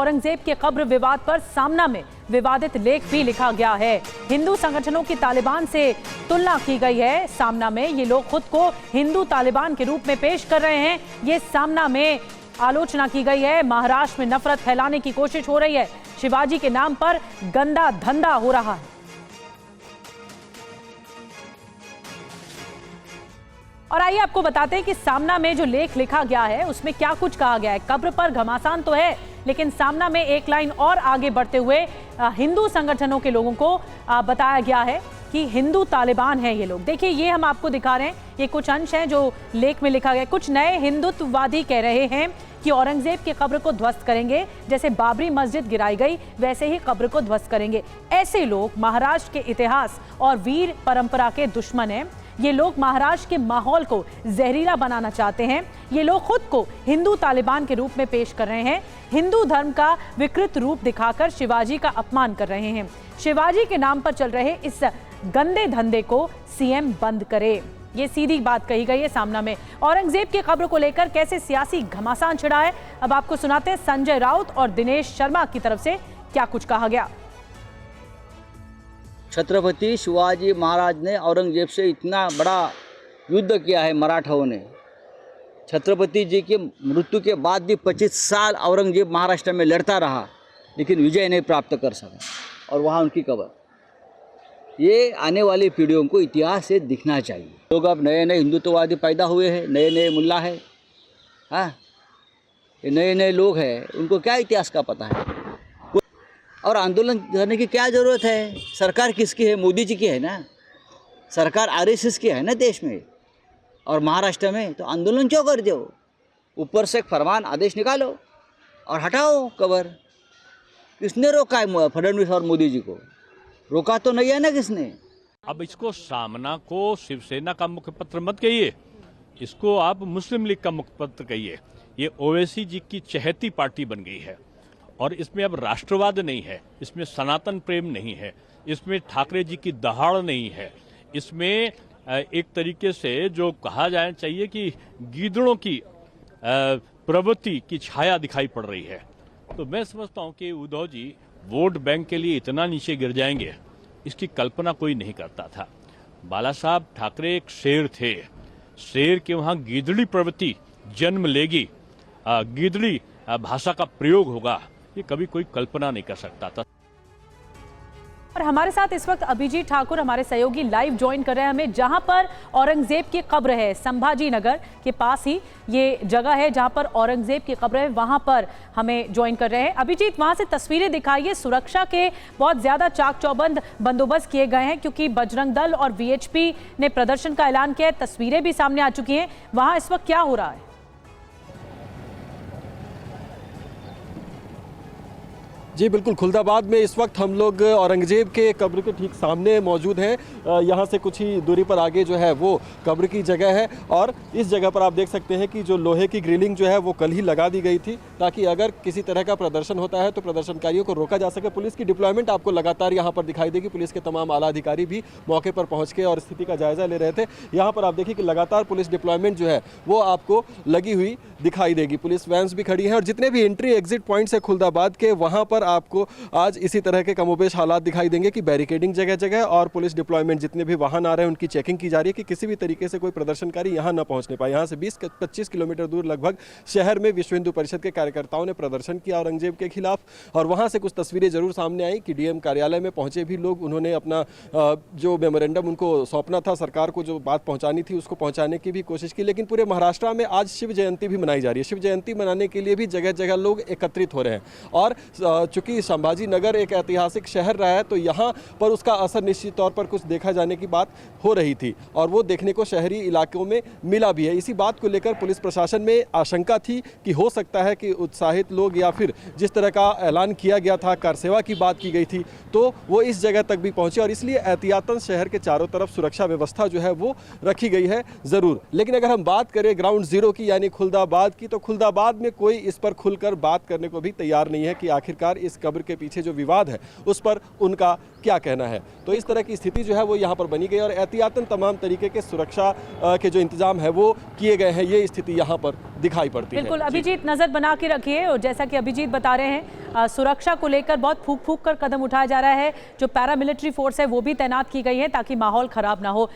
औरंगजेब के कब्र विवाद पर सामना में विवादित लेख भी लिखा गया है। हिंदू संगठनों की तालिबान से तुलना की गई है। सामना में ये लोग खुद को हिंदू तालिबान के रूप में पेश कर रहे हैं। ये सामना में आलोचना की गई है। महाराष्ट्र में नफरत फैलाने की कोशिश हो रही है। शिवाजी के नाम पर गंदा धंधा हो रहा है। और आइए आपको बताते हैं कि सामना में जो लेख लिखा गया है उसमें क्या कुछ कहा गया है। कब्र पर घमासान तो है, लेकिन सामना में एक लाइन और आगे बढ़ते हुए हिंदू संगठनों के लोगों को बताया गया है कि हिंदू तालिबान है ये लोग। देखिए, ये हम आपको दिखा रहे हैं, ये कुछ अंश हैं जो लेख में लिखा गया है। कुछ नए हिंदुत्ववादी कह रहे हैं कि औरंगजेब की कब्र को ध्वस्त करेंगे, जैसे बाबरी मस्जिद गिराई गई वैसे ही कब्र को ध्वस्त करेंगे। ऐसे लोग महाराष्ट्र के इतिहास और वीर परंपरा के दुश्मन हैं। ये लोग महाराष्ट्र के माहौल को जहरीला बनाना चाहते हैं। ये लोग खुद को हिंदू तालिबान के रूप में पेश कर रहे हैं। हिंदू धर्म का विकृत रूप दिखाकर शिवाजी का अपमान कर रहे हैं। शिवाजी के नाम पर चल रहे इस गंदे धंधे को सीएम बंद करे, ये सीधी बात कही गई है सामना में। औरंगजेब की कब्र को लेकर कैसे सियासी घमासान छिड़ा है, अब आपको सुनाते हैं संजय राउत और दिनेश शर्मा की तरफ से क्या कुछ कहा गया। छत्रपति शिवाजी महाराज ने औरंगजेब से इतना बड़ा युद्ध किया है मराठाओं ने। छत्रपति जी की मृत्यु के बाद भी 25 साल औरंगजेब महाराष्ट्र में लड़ता रहा, लेकिन विजय नहीं प्राप्त कर सका। और वहाँ उनकी कब्र, ये आने वाली पीढ़ियों को इतिहास से दिखना चाहिए। लोग अब नए नए हिंदुत्ववादी पैदा हुए हैं, नए नए मुल्ला है, हाँ, ये नए नए लोग हैं, उनको क्या इतिहास का पता है। और आंदोलन करने की क्या ज़रूरत है? सरकार किसकी है? मोदी जी की है ना। सरकार आरएसएस की है ना देश में और महाराष्ट्र में। तो आंदोलन क्यों कर दो? ऊपर से एक फरमान आदेश निकालो और हटाओ कब्र। किसने रोका है? फडणवीस और मोदी जी को रोका तो नहीं है ना किसने। अब इसको सामना को शिवसेना का मुखपत्र मत कहिए, इसको आप मुस्लिम लीग का मुखपत्र कहिए। ये ओवैसी जी की चहेती पार्टी बन गई है और इसमें अब राष्ट्रवाद नहीं है, इसमें सनातन प्रेम नहीं है, इसमें ठाकरे जी की दहाड़ नहीं है, इसमें एक तरीके से जो कहा जाना चाहिए कि गीदड़ों की प्रवृत्ति की छाया दिखाई पड़ रही है। तो मैं समझता हूं कि उद्धव जी वोट बैंक के लिए इतना नीचे गिर जाएंगे, इसकी कल्पना कोई नहीं करता था। बाला साहब ठाकरे एक शेर थे, शेर के वहाँ गीदड़ी प्रवृत्ति जन्म लेगी, गीदड़ी भाषा का प्रयोग होगा, ये कभी कोई कल्पना नहीं कर सकता था। और हमारे साथ इस वक्त अभिजीत ठाकुर हमारे सहयोगी लाइव ज्वाइन कर रहे हैं हमें, जहां पर औरंगजेब की कब्र है। संभाजी नगर के पास ही ये जगह है जहां पर औरंगजेब की कब्र है, वहां पर हमें ज्वाइन कर रहे हैं। अभिजीत, वहां से तस्वीरें दिखाइए। सुरक्षा के बहुत ज्यादा चाक चौबंद बंदोबस्त किए गए हैं क्योंकि बजरंग दल और वीएचपी ने प्रदर्शन का ऐलान किया है। तस्वीरें भी सामने आ चुकी हैं। वहां इस वक्त क्या हो रहा है? जी बिल्कुल, खुलदाबाद में इस वक्त हम लोग औरंगजेब के कब्र के ठीक सामने मौजूद हैं। यहाँ से कुछ ही दूरी पर आगे जो है वो कब्र की जगह है और इस जगह पर आप देख सकते हैं कि जो लोहे की ग्रिलिंग जो है वो कल ही लगा दी गई थी ताकि अगर किसी तरह का प्रदर्शन होता है तो प्रदर्शनकारियों को रोका जा सके। पुलिस की डिप्लॉयमेंट आपको लगातार यहाँ पर दिखाई देगी। पुलिस के तमाम आला अधिकारी भी मौके पर पहुँच के और स्थिति का जायजा ले रहे थे। यहाँ पर आप देखिए कि लगातार पुलिस डिप्लॉयमेंट जो है वो आपको लगी हुई दिखाई देगी। पुलिस वैन्स भी खड़ी हैं और जितने भी एंट्री एग्जिट पॉइंट्स है खुलदाबाद के, वहाँ पर आपको आज इसी तरह के कमोबेश हालात दिखाई देंगे कि बैरिकेडिंग जगह जगह और पुलिस डिप्लॉयमेंट, जितने भी वाहन आ रहे हैं उनकी चेकिंग की जा रही है कि किसी भी तरीके से कोई प्रदर्शनकारी यहाँ न पहुँचने पाए। यहाँ से 20-25 किलोमीटर दूर लगभग शहर में विश्व हिंदू परिषद के कार्यकर्ताओं ने प्रदर्शन किया औरंगजेब के खिलाफ और वहाँ से कुछ तस्वीरें जरूर सामने आई कि डीएम कार्यालय में पहुँचे भी लोग, उन्होंने अपना जो मेमोरेंडम उनको सौंपना था, सरकार को जो बात पहुँचानी थी उसको पहुँचाने की भी कोशिश की। लेकिन पूरे महाराष्ट्र में आज शिव जयंती भी मनाई जा रही है। शिव जयंती मनाने के लिए भी जगह जगह लोग एकत्रित हो रहे हैं और चूंकि संभाजी नगर एक ऐतिहासिक शहर रहा है तो यहाँ पर उसका असर निश्चित तौर पर कुछ देखा जाने की बात हो रही थी और वो देखने को शहरी इलाकों में मिला भी है। इसी बात को लेकर पुलिस प्रशासन में आशंका थी कि हो सकता है कि उत्साहित लोग या फिर जिस तरह का ऐलान किया गया था, कार सेवा की बात की गई थी, तो वो इस जगह तक भी पहुंचे और इसलिए एहतियातन शहर के चारों तरफ सुरक्षा व्यवस्था जो है वो रखी गई है ज़रूर। लेकिन अगर हम बात करें ग्राउंड जीरो की यानी खुलदाबाद की, तो खुलदाबाद में कोई इस पर खुलकर बात करने को भी तैयार नहीं है कि आखिरकार इस कब्र के पीछे जो विवाद है उस पर उनका क्या कहना है। तो इस तरह की स्थिति जो है वो यहाँ पर बनी गई और एहतियातन तमाम तरीके के सुरक्षा के जो इंतजाम है वो किए गए हैं। ये स्थिति यहाँ पर दिखाई पड़ती है। बिल्कुल अभिजीत, नजर बना के रखिए। और जैसा कि अभिजीत बता रहे हैं, सुरक्षा को लेकर बहुत फूंक फूंक कर कदम उठाया जा रहा है। जो पैरामिलिट्री फोर्स है वो भी तैनात की गई है ताकि माहौल खराब ना हो।